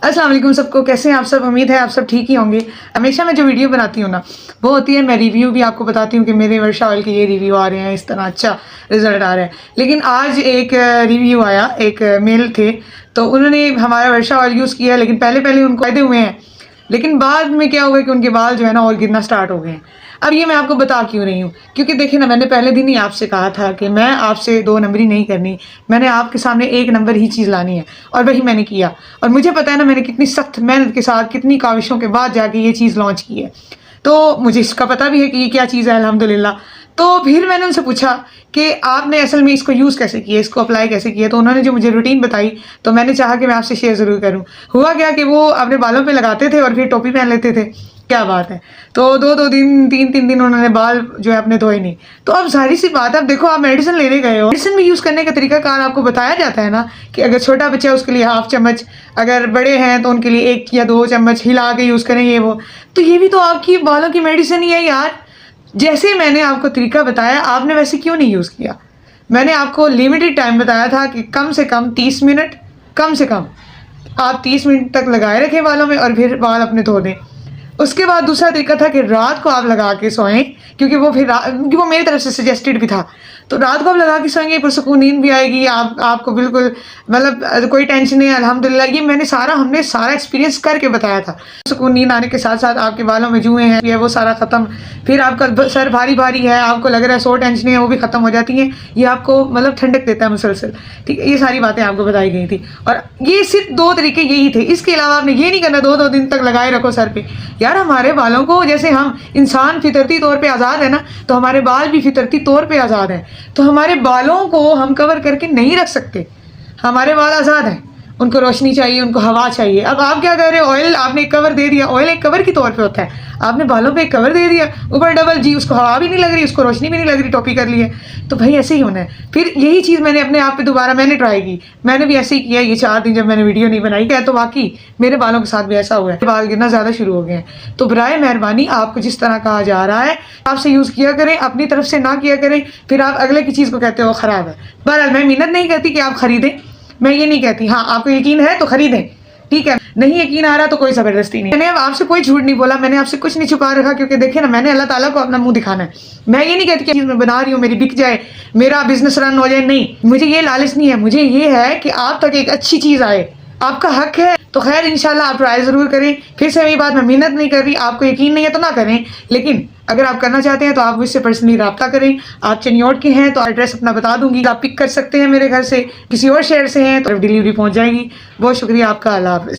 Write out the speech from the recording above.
अस्सलाम वालेकुम सबको, कैसे हैं आप सब। उम्मीद है आप सब ठीक ही होंगे। हमेशा मैं जो वीडियो बनाती हूँ ना वो होती है, मैं रिव्यू भी आपको बताती हूँ कि मेरे वर्षा ऑयल के ये रिव्यू आ रहे हैं, इस तरह अच्छा रिजल्ट आ रहा है। लेकिन आज एक रिव्यू आया, एक मेल थे, तो उन्होंने हमारा वर्षा ऑयल यूज़ किया, लेकिन पहले पहले उनको फायदे हुए हैं, लेकिन बाद में क्या हुआ कि उनके बाल जो है ना और गिरना स्टार्ट हो गए हैं। अब ये मैं आपको बता क्यों रही हूँ, क्योंकि देखिए ना, मैंने पहले दिन ही आपसे कहा था कि मैं आपसे 2 नंबरी नहीं करनी, मैंने आपके सामने 1 नंबर ही चीज़ लानी है, और वही मैंने किया। और मुझे पता है ना, मैंने कितनी सख्त मेहनत के साथ, कितनी काविशों के बाद जाके ये चीज़ लॉन्च की है, तो मुझे इसका पता भी है कि ये क्या चीज़ है, अल्हम्दुलिल्लाह। तो फिर मैंने उनसे पूछा कि आपने असल में इसको यूज़ कैसे किया, इसको अप्लाई कैसे किया, तो उन्होंने जो मुझे रूटीन बताई, तो मैंने चाहा कि मैं आपसे शेयर ज़रूर करूँ। हुआ क्या कि वो अपने बालों पे लगाते थे और फिर टोपी पहन लेते थे, क्या बात है। तो 2-2 दिन 3-3 दिन उन्होंने बाल जो है अपने धोए नहीं। तो अब जाहिर सी बात है, अब देखो आप मेडिसिन लेने गए हो, मेडिसिन भी यूज़ करने का तरीकाकार आपको बताया जाता है ना, कि अगर छोटा बच्चा है उसके लिए हाफ चम्मच, अगर बड़े हैं तो उनके लिए 1 या 2 चम्मच हिला के यूज़ करें, ये वो। तो ये भी तो आपकी बालों की मेडिसिन ही है यार। जैसे मैंने आपको तरीका बताया, आपने वैसे क्यों नहीं यूज़ किया। मैंने आपको लिमिटेड टाइम बताया था कि कम से कम 30 मिनट, कम से कम आप 30 मिनट तक लगाए रखें बालों में और फिर बाल अपने धो दें। उसके बाद दूसरा तरीका था कि रात को आप लगा के सोएं, क्योंकि वो मेरी तरफ से सजेस्टेड भी था। तो रात को आप लगा के सोएंगे, पुरसुकून नींद भी आएगी, आपको बिल्कुल मतलब कोई टेंशन नहीं है, अल्हम्दुलिल्लाह। ये हमने सारा एक्सपीरियंस करके बताया था। सुकून नींद आने के साथ साथ आपके बालों में जुएँ हैं, ये वो सारा ख़त्म। फिर आपका सर भारी भारी है, आपको लग रहा है 100 टेंशनें हैं, वो भी ख़त्म हो जाती हैं। ये आपको मतलब ठंडक देता है मुसलसल, ठीक है। ये सारी बातें आपको बताई गई थी, और ये सिर्फ 2 तरीके यही थे। इसके अलावा आपने ये नहीं करना 2-2 दिन तक लगाए रखो सर पे। यार हमारे बालों को, जैसे हम इंसान फितरती तौर पे आज़ाद है ना, तो हमारे बाल भी फितरती तौर पे आज़ाद हैं। तो हमारे बालों को हम कवर करके नहीं रख सकते। हमारे बाल आज़ाद हैं, उनको रोशनी चाहिए, उनको हवा चाहिए। अब आप क्या कर रहे हो, ऑयल आपने एक कवर दे दिया, ऑयल एक कवर के तौर पे होता है, आपने बालों पे एक कवर दे दिया, ऊपर डबल जी, उसको हवा भी नहीं लग रही, उसको रोशनी भी नहीं लग रही, टोपी कर ली है। तो भाई ऐसे ही होना है। फिर यही चीज़ मैंने अपने आप पे दोबारा मैंने ट्राई की, मैंने भी ऐसे ही किया। ये 4 दिन जब मैंने वीडियो नहीं बनाई क्या, तो वाकई मेरे बालों के साथ भी ऐसा हुआ है, बाल गिरना ज़्यादा शुरू हो गए हैं। तो बराए मेहरबानी आपको जिस तरह कहा जा रहा है आपसे यूज़ किया करें, अपनी तरफ से ना किया करें, फिर आप अगले की चीज़ को कहते हो ख़राब है। बहरहाल मैं मिन्नत नहीं कहती कि आप ख़रीदें, मैं ये नहीं कहती। हाँ, आपको यकीन है तो खरीदें, ठीक है। नहीं यकीन आ रहा तो कोई ज़बरदस्ती नहीं। मैंने आपसे कोई झूठ नहीं बोला, मैंने आपसे कुछ नहीं छुपा रखा, क्योंकि देखिए ना, मैंने अल्लाह ताला को अपना मुंह दिखाना है। मैं ये नहीं कहती कि चीज़ मैं बना रही हूँ मेरी बिक जाए, मेरा बिजनेस रन हो जाए, नहीं, मुझे ये लालच नहीं है। मुझे ये है कि आप तक एक अच्छी चीज़ आए, आपका हक है। तो खैर इंशाल्लाह आप ट्राई ज़रूर करें। फिर से वही बात, मैं मिन्नत नहीं कर रही, आपको यकीन नहीं है तो ना करें, लेकिन अगर आप करना चाहते हैं तो आप मुझसे पर्सनली रब्ता करें। आप चनियोट के हैं तो एड्रेस अपना बता दूंगी, आप पिक कर सकते हैं मेरे घर से। किसी और शहर से हैं तो डिलीवरी पहुंच जाएगी। बहुत शुक्रिया आपका, अल्लाह हाफ़िज़।